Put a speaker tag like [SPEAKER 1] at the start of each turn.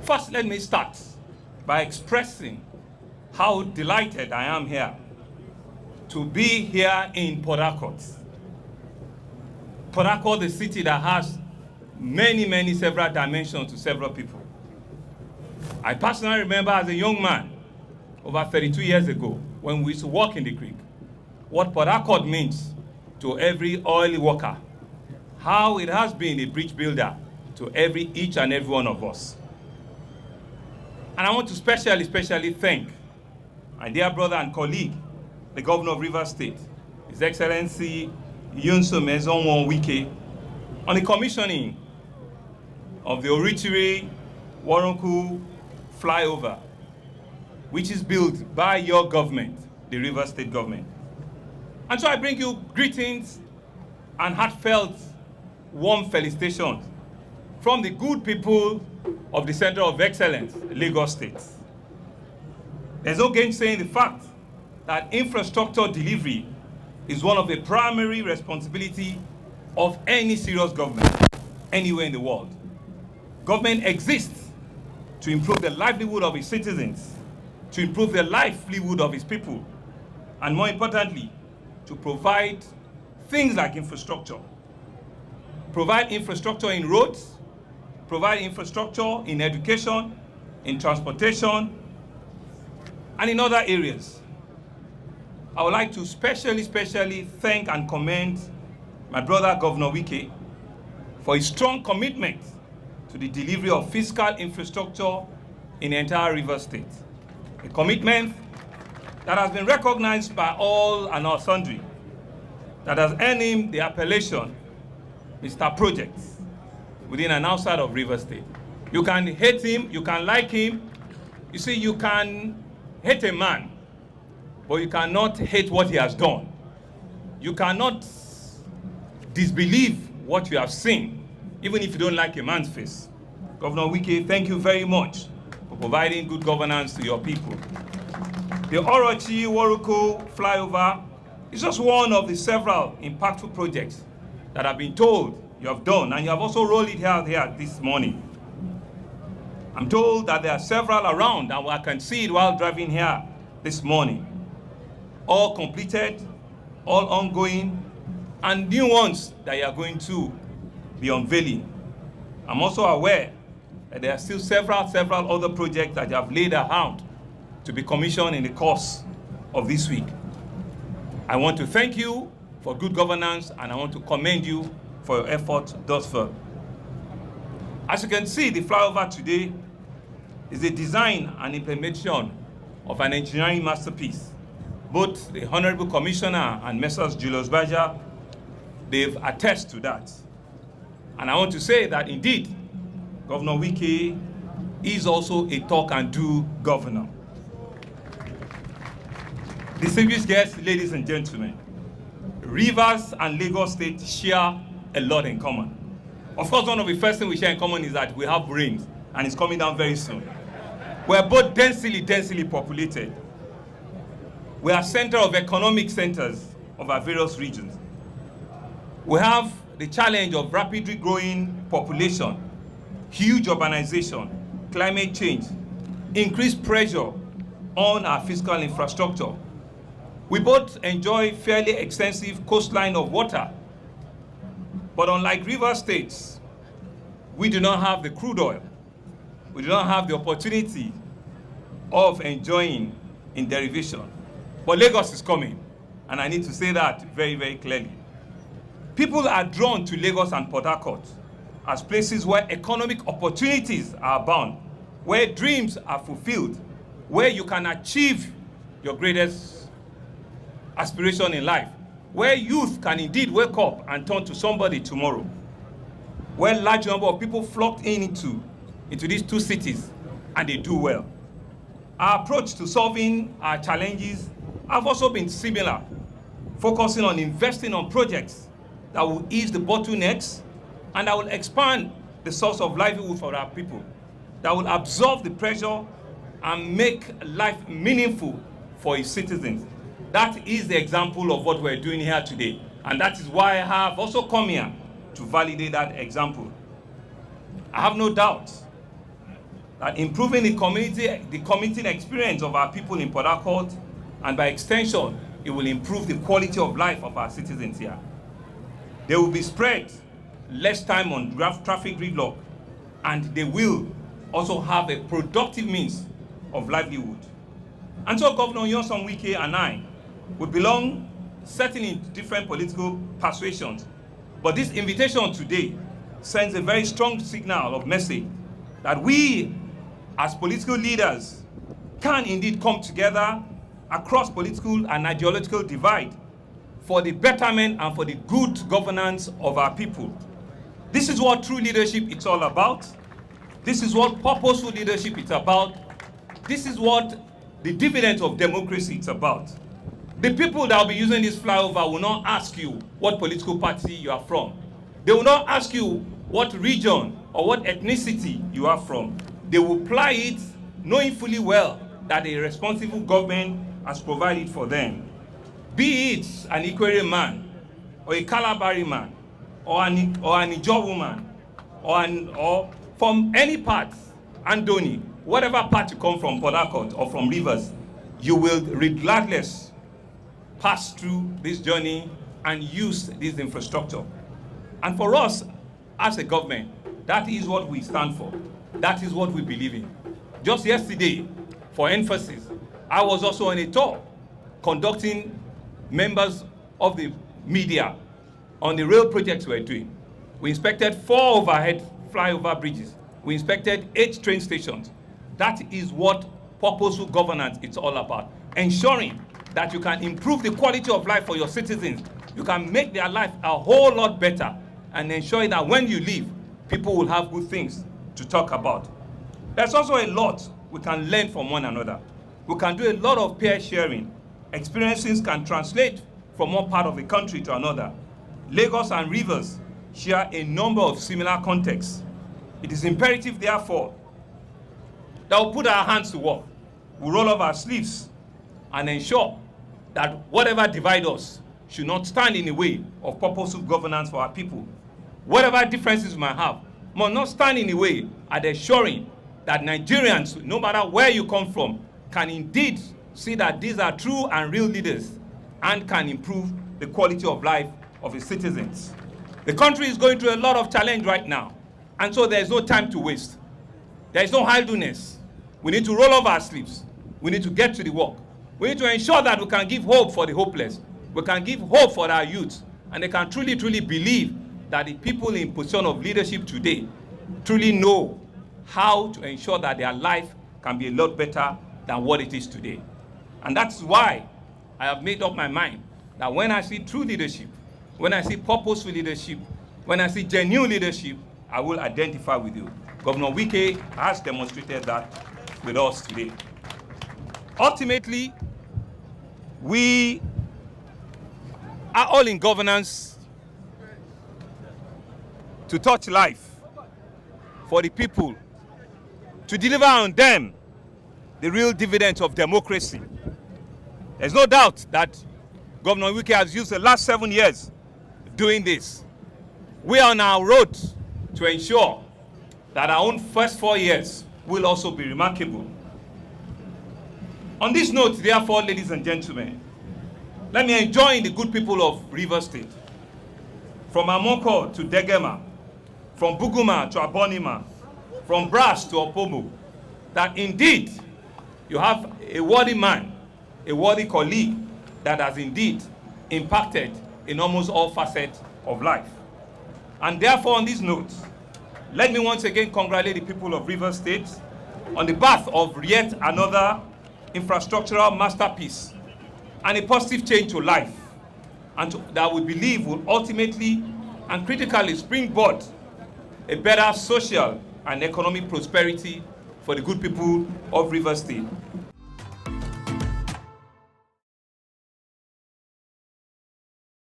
[SPEAKER 1] First, let me start by expressing how delighted I am here to be here in Port Harcourt. Port Harcourt, the city that has many several dimensions to several people. I personally remember as a young man, over 32 years ago, when we used to walk in the creek, what Port Harcourt means to every oil worker, how it has been a bridge builder to each and every one of us. And I want to especially thank my dear brother and colleague, the Governor of Rivers State, His Excellency Sanwo-Olu, on the commissioning of the Oritsiri-Warranku flyover, which is built by your government, the Rivers State government. And so I bring you greetings and heartfelt, warm felicitations from the good people of the Center of Excellence, Lagos State. There's no gainsaying the fact that infrastructure delivery is one of the primary responsibility of any serious government anywhere in the world. Government exists to improve the livelihood of its citizens, to improve the livelihood of its people, and more importantly, to provide things like infrastructure. Provide infrastructure in roads, provide infrastructure in education, in transportation, and in other areas. I would like to especially thank and commend my brother, Governor Wike, for his strong commitment to the delivery of fiscal infrastructure in the entire Rivers State. A commitment that has been recognized by all and all sundry, that has earned him the appellation, Mr. Projects, within and outside of Rivers State. You can hate him, you can like him. You see, you can hate a man, but you cannot hate what he has done. You cannot disbelieve what you have seen, even if you don't like a man's face. Governor Wike, thank you very much for providing good governance to your people. The Orochi-Warranku flyover is just one of the several impactful projects that I've been told you have done, and you have also rolled it out here this morning. I'm told that there are several around, and I can see it while driving here this morning. All completed, all ongoing, and new ones that you are going to be unveiling. I'm also aware that there are still several other projects that you have laid out to be commissioned in the course of this week. I want to thank you for good governance, and I want to commend you for your efforts thus far. As you can see, the flyover today is a design and implementation of an engineering masterpiece. Both the Honorable Commissioner and Messrs. Julius Baja, they've attested to that. And I want to say that indeed, Governor Wike is also a talk and do governor. Distinguished guests, ladies and gentlemen, Rivers and Lagos State share a lot in common. Of course, one of the first things we share in common is that we have rain, and it's coming down very soon. We're both densely populated. We are center of economic centers of our various regions. We have the challenge of rapidly growing population, huge urbanization, climate change, increased pressure on our fiscal infrastructure. We both enjoy fairly extensive coastline of water, but unlike river states, we do not have the crude oil. We do not have the opportunity of enjoying in derivation. But Lagos is coming, and I need to say that very clearly. People are drawn to Lagos and Port Harcourt as places where economic opportunities are abound, where dreams are fulfilled, where you can achieve your greatest aspiration in life, where youth can indeed wake up and turn to somebody tomorrow, where large number of people flocked into these two cities, and they do well. Our approach to solving our challenges have also been similar, focusing on investing on projects that will ease the bottlenecks and that will expand the source of livelihood for our people, that will absorb the pressure and make life meaningful for its citizens. That is the example of what we're doing here today. And that is why I have also come here to validate that example. I have no doubt that improving the commuting experience of our people in Port Harcourt, and by extension, it will improve the quality of life of our citizens here. They will be spread less time on traffic gridlock, and they will also have a productive means of livelihood. And so Governor Wike and I, we belong certainly in different political persuasions, but this invitation today sends a very strong signal of message that we as political leaders can indeed come together across political and ideological divide for the betterment and for the good governance of our people. This is what true leadership is all about. This is what purposeful leadership is about. This is what the dividends of democracy is about. The people that will be using this flyover will not ask you what political party you are from. They will not ask you what region or what ethnicity you are from. They will apply it knowing fully well that a responsible government has provided for them. Be it an Ikwere man, or a Calabari man, or an Ijaw woman, or from any part, Andoni, whatever part you come from, Port Harcourt or from Rivers, you will regardless pass through this journey and use this infrastructure. And for us, as a government, that is what we stand for. That is what we believe in. Just yesterday, for emphasis, I was also on a tour conducting members of the media on the rail projects we're doing. We inspected 4 overhead flyover bridges. We inspected 8 train stations. That is what purposeful governance is all about. Ensuring that you can improve the quality of life for your citizens. You can make their life a whole lot better, and ensuring that when you leave, people will have good things to talk about. There's also a lot we can learn from one another. We can do a lot of peer sharing. Experiences can translate from one part of the country to another. Lagos and Rivers share a number of similar contexts. It is imperative, therefore, that we put our hands to work. We roll up our sleeves and ensure that whatever divides us should not stand in the way of purposeful governance for our people. Whatever differences we might have must not stand in the way at ensuring that Nigerians, no matter where you come from, can indeed see that these are true and real leaders and can improve the quality of life of its citizens. The country is going through a lot of challenge right now, and so there is no time to waste. There is no idleness. We need to roll up our sleeves. We need to get to the work. We need to ensure that we can give hope for the hopeless. We can give hope for our youth, and they can truly, truly believe that the people in position of leadership today truly know how to ensure that their life can be a lot better than what it is today. And that's why I have made up my mind that when I see true leadership, when I see purposeful leadership, when I see genuine leadership, I will identify with you. Governor Wike has demonstrated that with us today. Ultimately, we are all in governance to touch life for the people, to deliver on them the real dividends of democracy. There's no doubt that Governor Wike has used the last 7 years doing this. We are on our road to ensure that our own first 4 years will also be remarkable. On this note, therefore, ladies and gentlemen, let me enjoin the good people of Rivers State, from Amoko to Degema, from Buguma to Abonima, from Brass to Opobo, that indeed you have a worthy man, a worthy colleague that has indeed impacted in almost all facets of life. And therefore, on this note, let me once again congratulate the people of Rivers State on the birth of yet another infrastructural masterpiece and a positive change to life, and that we believe will ultimately and critically springboard a better social and economic prosperity for the good people of Rivers State.